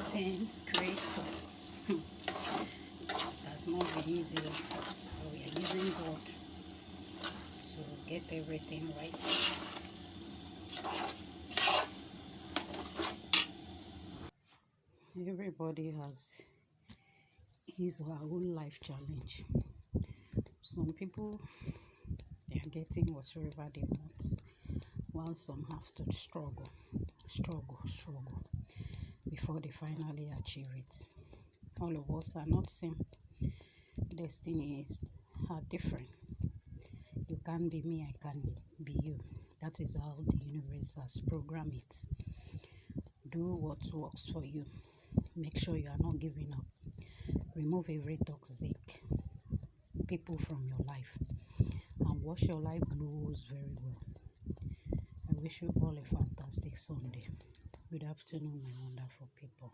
content creator. That's not been easy, but we are using God to get everything right. Everybody has his or her own life challenge. Some people, they are getting whatsoever they want, while some have to struggle before they finally achieve it. All of us are not same. Destinies are different. You can't be me, I can be you. That is how the universe has programmed it. Do what works for you. Make sure you are not giving up. Remove every toxic people from your life and wash your life blues very well. I wish you all a fantastic Sunday. Good afternoon, my wonderful people.